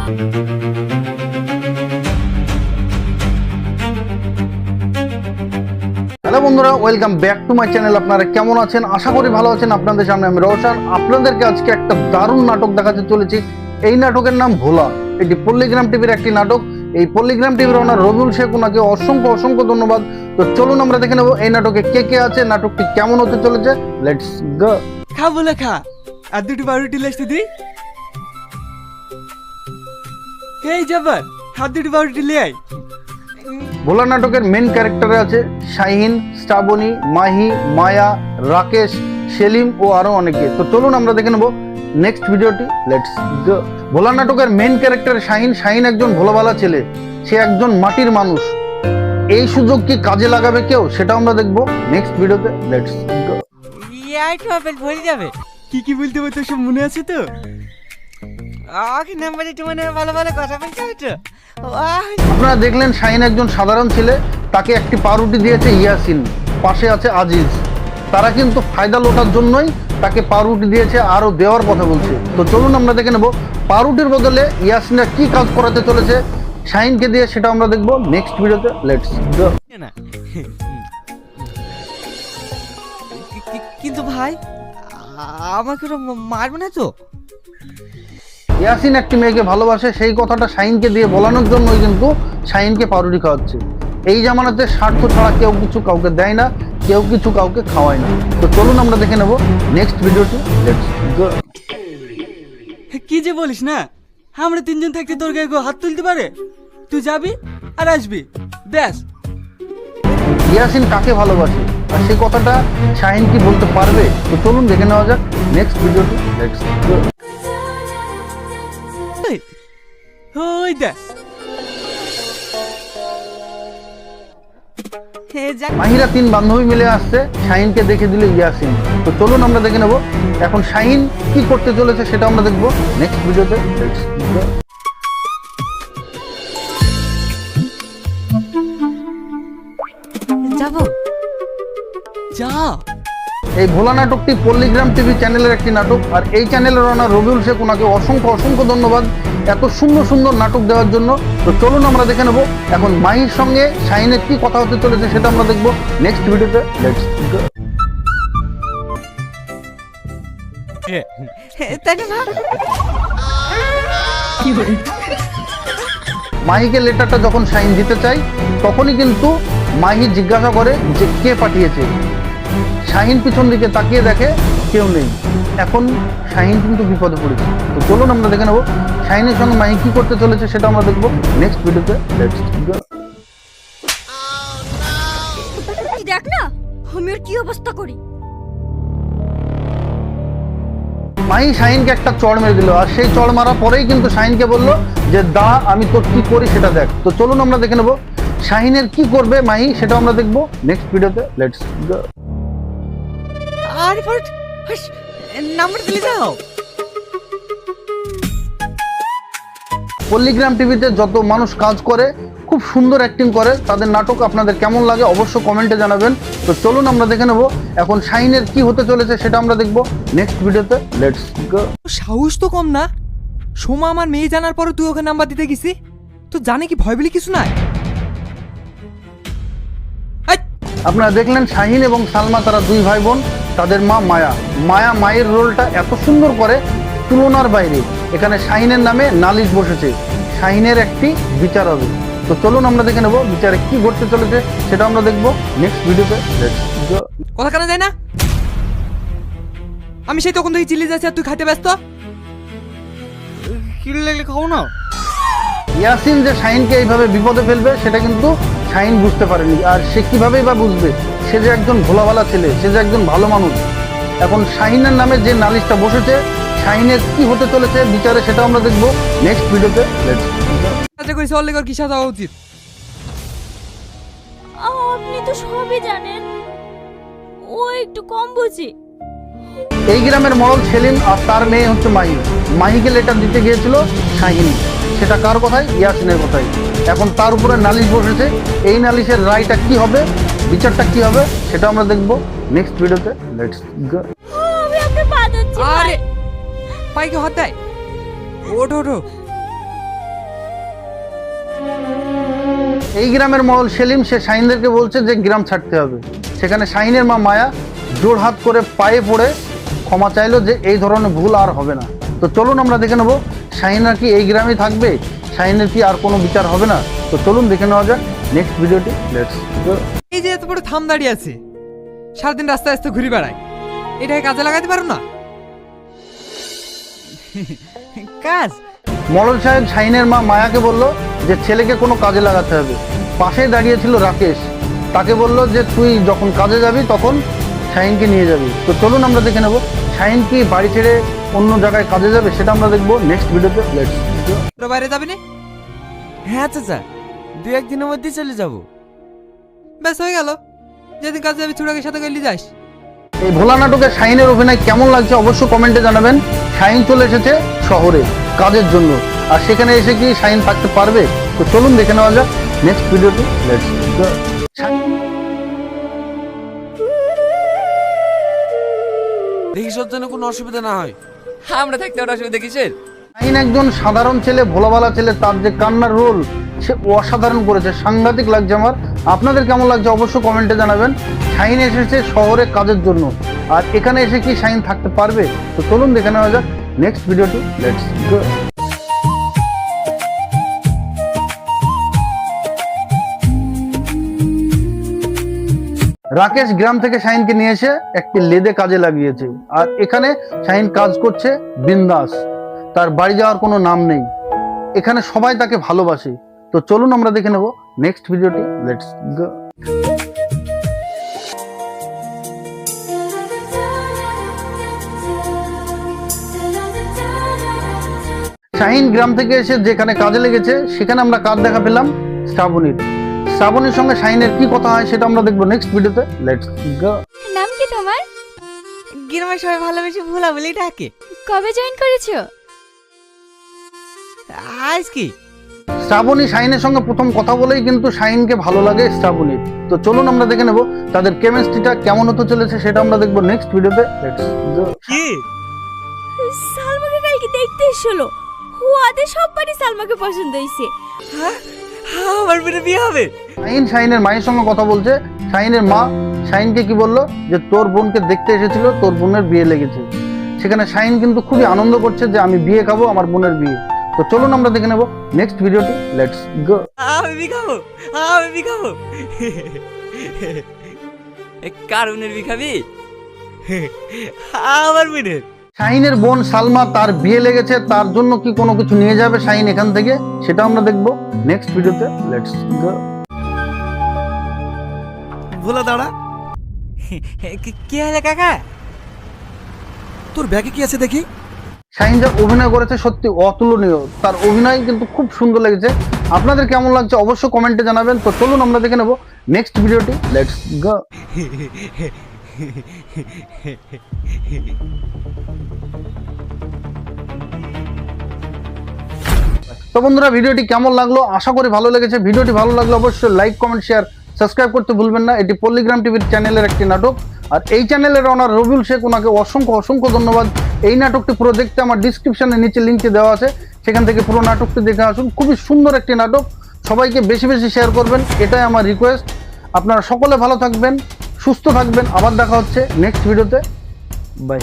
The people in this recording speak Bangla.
হ্যালো বন্ধুরা, welcome back to my channel. আপনারা কেমন আছেন? আশা করি ভালো আছেন। আপনাদের সামনে আমি রওশন। আপনাদেরকে আজকে একটা দারুণ নাটক দেখাতে চলেছি। এই নাটকের নাম ভোলা। এটি পল্লীগ্রাম টিভির একটি নাটক। এই পল্লীগ্রাম টিভির ওনার রবিউল শেখ, ওনাকে অসংখ্য অসংখ্য ধন্যবাদ। তো চলুন আমরা দেখে নেবো এই নাটকে কে কে আছে, নাটকটি কেমন হতে চলেছে। Let's go. খা বলে খা, আর দুটি বারোটি লেসতে দি। এই যাবার হাত দুটি বারোটি লে আয়। ভোলা নাটকের মেন ক্যারেক্টারে আছে শাহিন, শ্রাবণী, মাহি, মায়া, রাকেশ, সেলিম ও আরো অনেকে। তো চলুন আমরা দেখে নেবো নেক্সট ভিডিওটি। Let's go. ভোলা নাটকের মেন ক্যারেক্টার শাহিন। শাহিন একজন ভোলাভালা ছেলে, সে একজন মাটির মানুষ। এই সুযোগ কি কাজে লাগাবে কেউ, সেটা আমরা দেখবো নেক্সট ভিডিওতে। Let's go. একটু আপেল ভরে যাবে। কি কি বলতে হবে তো সব মনে আছে তো? আগে নাম্বারে একটু মানে ভালো ভালো কথা বলতে হতো। আপনারা দেখলেন শাহিন একজন সাধারণ ছেলে, তাকে একটি পাউরুটি দিয়েছে ইয়াসিন, পাশে আছে আজিজ। তারা কিন্তু ফায়দা লোটার জন্যই তাকে পাউরুটি দিয়েছে, আরো দেওয়ার কথা বলছে। তো চলুন আমরা দেখে নেব পাউরুটির বদলে ইয়াসিনরা কি কাজ করাতে চলেছে শাহিনকে দিয়ে, সেটা আমরা দেখবো নেক্সট ভিডিওতে। Let's go. না কিন্তু ভাই আমাকে মারবে না তো? ইয়াসিন একটি মেয়েকে ভালোবাসে, সেই কথাটা শাহিনকে দিয়ে বলানোর জন্যই কিন্তু শাহিনকে পাউরুটি খাওয়াচ্ছে। এই জামানাতে স্বার্থ ছাড়া কেউ কিছু কাউকে দেয় না, কেউ কিছু কাউকে খাওয়ায় না। তো চলুন আমরা দেখে নেব নেক্সট ভিডিওটি। Let's go. কি যে বলিস না, আমরা তিনজন থাকতে তোর গায়ে হাত তুলতে পারে? তুই যাবি আর আসবি, ব্যাস। ইয়াসিন কাকে ভালোবাসে আর সেই কথাটা শাহিন কি বলতে পারবে? তো চলুন দেখে নেওয়া যাক নেক্সট ভিডিওটি। Let's go. ওই দেখ মাহিরা তিন বান্ধবী মিলে আসছে, শাহিনকে দেখে দিল ইয়াসিন। তো চলুন আমরা দেখে নেব এখন শাহিন কি করতে চলেছে, সেটা আমরা দেখবো নেক্সট ভিডিওতে। Let's go. যাবো, যা। এই ভোলা নাটকটি পল্লীগ্রাম টিভি চ্যানেলের একটি নাটক, আর এই চ্যানেলের ওনার রবিউল শেখ, ওনাকে অসংখ্য অসংখ্য ধন্যবাদ এত সুন্দর সুন্দর নাটক দেওয়ার জন্য। তো চলুন আমরা দেখে নেব এখন মাহির সঙ্গে শাহিনের কি কথা হতে চলেছে, সেটা আমরা দেখবো নেক্সট ভিডিওতে। Let's go. মাহিকে লেটারটা যখন শাহিন দিতে চাই, তখনই কিন্তু মাহি জিজ্ঞাসা করে যে কে পাঠিয়েছে। শাহিন পিছন দিকে তাকিয়ে দেখে কেউ নেই। এখন শাহিন কিন্তু বিপদে পড়েছে। তো চলুন আমরা দেখে নেবো শাহিনের সঙ্গে মাহি কি করতে চলেছে, সেটা আমরা দেখবো নেক্সট ভিডিওতে। Let's go. দেখ না আমি আর কি অবস্থা করি। মাহি শাহিনকে একটা চড় মেরে দিল, আর সেই চড় মারার পরেই কিন্তু শাহিনকে বললো যে দা আমি তোর কি করি সেটা দেখ। তো চলুন আমরা দেখে নেবো শাহিনের কি করবে মাহি, সেটা আমরা দেখবো নেক্সট ভিডিওতে। Let's go. আরে ফট নাম্বার দিলে যাও। পল্লীগ্রাম টিভিতে যত মানুষ কাজ করে, খুব সুন্দর অ্যাক্টিং করে, তাদের নাটক আপনাদের কেমন লাগে অবশ্য কমেন্টে জানাবেন। তো চলুন আমরা দেখে নেব এখন শাহিনের কি হতে চলেছে, সেটা আমরা দেখবো নেক্সট ভিডিওতে। Let's go. সাহস তো কম না। সোমা আমার মেয়ে জানার পরে তুই ওকে নাম্বার দিতে গেছি, তো জানে কি ভয় বলে কিছু নাই। আপনারা দেখলেন শাহিন এবং সালমা, তারা দুই ভাই বোন। তাদের মা মায়া, মায়ের রোলটা এত সুন্দর করে, তুলনার বাইরে। এখানে শাহিনের নামে নালিশ বসেছে, শাহিনের একটি বিচার হবে। তো চলুন আমরা দেখে নেব বিচারে কি ঘটতে চলেছে, সেটা আমরা দেখবো নেক্সট ভিডিওতে। কথা কানা যায় না? আমি সেই তখন থেকে চিল্লি যাচ্ছি আর তুই খাইতে ব্যস্ত। কি লাগলে খাও না। ইয়াসিন যে শাহিনকে এইভাবে বিপদে ফেলবে সেটা কিন্তু শাহিন বুঝতে পারেনি। আর সে কিভাবেই বা বুঝবে? সে যে একজন ভোলাভালা ছেলে, সে যে একজন ভালো মানুষ। এখন শাহিনের নামে যে নালিশটা বসেছে, শাহিনের কি হতে চলেছে বিচারে, সেটা আমরা দেখবো নেক্সট ভিডিওতে। আচ্ছা কইছে অল্লে কর কি সাজা হওয়া উচিত? আপনি তো সবই জানেন, ও একটু কম বুঝি। এই গ্রামের মরল সেলিম আর তার মেয়ে হচ্ছে মাহি। মাহিকে লেটার দিতে গিয়েছিল শাহিন, সেটা কার কথায়? ইয়াসিনের কথায়। এখন তার উপরে নালিশ বসেছে, এই নালিশের রায়টা কি হবে, বিচারটা কি হবে, সেটা আমরা দেখবো নেক্সট ভিডিওতে। Let's go. আমি আপনার পা ধরছি। আরে পাইকে হাত দেয়। ওঠো ওঠো। এই গ্রামের মহল সেলিম সে শাহিনদেরকে বলছে যে গ্রাম ছাড়তে হবে। সেখানে শাহিনের মা মায়া জোড়হাত করে পায়ে পড়ে ক্ষমা চাইলো যে এই ধরনের ভুল আর হবে না। তো চলুন আমরা দেখে নেবো শাহিন আর কি এই গ্রামেই থাকবে, শাহিনের কি আর কোনো বিচার হবে না। তো চলুন দেখে নেওয়া যাক নেক্সট ভিডিওটি। Let's go. এই যে এত বড় থাম দাঁড়িয়ে আছে, সারাদিন রাস্তায় রাস্তায় ঘুরে বেড়ায়, এটাকে কাজে লাগাতে পারো না? কাজ? মলল সাহেব শাহিনের মা মায়াকে বলল যে ছেলেকে কোনো কাজে লাগাতে হবে। পাশেই দাঁড়িয়েছিল রাকেশ, তাকে বলল যে তুই যখন কাজে যাবি তখন শাহিনকে নিয়ে যাবি। তো চলুন আমরা দেখে নেব শাহিন কি বাড়ি ছেড়ে অন্য জায়গায় কাজে যাবে, সেটা আমরা দেখবো নেক্সট ভিডিওতে। Let's go. তোরা বাইরে যাবি না? হ্যাঁ চাচা, 2-1 দিনের মধ্যেই চলে যাব। ব্যাস হয়ে গেল, যেদিন কাজে যাবি ছুটাকে সাথে গেলি যাস। এই ভোলা নাটকে শাহিনের অভিনয় কেমন লাগছে অবশ্যই কমেন্টে জানাবেন। শাহিন চলে এসেছে শহরে কাজের জন্য, আর সেখানে এসে কি শাহিন থাকতে পারবে? তো চলুন দেখে নেওয়া যাক নেক্সট ভিডিওটি। Let's go. দেখিস ওর জন্য কোনো অসুবিধা না হয়। আমরা থাকতে ওর অসুবিধা কিসের? শাহিন একজন সাধারণ ছেলে, ভোলাবালা ছেলে, তার যে কান্নার রোল সে অসাধারণ করেছে, সাংঘাতিক লাগছে আমার। আপনাদের কেমন লাগছে অবশ্যই কমেন্টে জানাবেন। শাহিন এসেছে শহরে কাজের জন্য, আর এখানে এসে কি শাহিন থাকতে পারবে? তো চলুন দেখে নেওয়া যাক নেক্সট ভিডিওটি। Let's go. রাকেশ গ্রাম থেকে শাহিনকে নিয়ে এসে একটি লেদে কাজে লাগিয়েছে, আর এখানে শাহিন কাজ করছে বিন্দাস, তার বাড়ি যাওয়ার কোনো নাম নেই। এখানে সবাই তাকে ভালোবাসে। তো চলুন আমরা দেখে নেব নেক্সট ভিডিওটি। Let's go. শাহিন গ্রাম থেকে এসে যেখানে কাজে লেগেছে সেখানে আমরা কাজ দেখা পেলাম শ্রাবণীর। শ্রাবণীর সঙ্গে শাহিনের কি কথা হয় সেটা আমরা দেখবো নেক্সট ভিডিওতে। Let's go. নাম কি তোমার? গ্রামের সবাই ভালোবেসে ভোলা বলেই ডাকে। কবে জয়েন করেছো? আজ কি? শ্রাবণী শাহিনের সঙ্গে প্রথম কথা বলেই কিন্তু শাহিনকে ভালো লাগে শ্রাবণীর। তো চলুন আমরা দেখে নেব তাদের কেমিস্ট্রিটা কেমন হতে চলেছে, সেটা আমরা দেখবো নেক্সট ভিডিওতে। Let's go. কি? সালমাকে কালকে দেখতে এসেছিল, ওদের সবারই সালমাকে পছন্দ হয়েছে। আমার মেয়ের বিয়ে হবে? শাহিন শাহিনের মায়ের সঙ্গে কথা বলছে। শাহিনের মা শাহিনকে কি বললো যে তোর বোনকে দেখতে এসেছিল, তোর বোনের বিয়ে লেগেছে। সেখানে শাহিন কিন্তু খুবই আনন্দ করছে যে আমি বিয়ে খাবো, আমার বোনের বিয়ে। তো চলুন আমরা দেখে নেব নেক্সট ভিডিওটি। Let's go. আমি বিয়ে খাবো, আমি বিয়ে খাবো। কার উনের বিখাবি? আমার মেয়ের। শাহিনের বোন সালমা, তার বিয়ে লেগেছে, তার জন্য কি কোনো কিছু নিয়ে যাবে শাহিন এখান থেকে, সেটা আমরা দেখবো নেক্সট ভিডিওতে। Let's go. ভোলা দাঁড়া। কি হলো কাকা? তোর ব্যাগে কি আছে দেখি? শাহিন যা অভিনয় করেছে সত্যি অতুলনীয়, তার অভিনয় কিন্তু খুব সুন্দর লেগেছে। আপনাদের কেমন লাগছে অবশ্যই কমেন্টে জানাবেন। তো চলুন আমরা দেখে নেব নেক্সট ভিডিওটি। Let's go. তো বন্ধুরা ভিডিওটি কেমন লাগলো আশা করি ভালো লেগেছে। ভিডিওটি ভালো লাগলে অবশ্যই লাইক কমেন্ট শেয়ার সাবস্ক্রাইব করতে ভুলবেন না। এটি পল্লিগ্রাম টিভির চ্যানেলের একটি নাটক, আর এই চ্যানেলের ওনার রবিউল শেখ, ওনাকে অসংখ্য অসংখ্য ধন্যবাদ। এই নাটকটি পুরো দেখতে আমার ডিসক্রিপশনের নিচে লিঙ্কটি দেওয়া আছে, সেখান থেকে পুরো নাটকটি দেখে আসুন। খুবই সুন্দর একটি নাটক, সবাইকে বেশি বেশি শেয়ার করবেন, এটাই আমার রিকোয়েস্ট। আপনারা সকলে ভালো থাকবেন, সুস্থ থাকবেন। আবার দেখা হচ্ছে নেক্সট ভিডিওতে। বাই।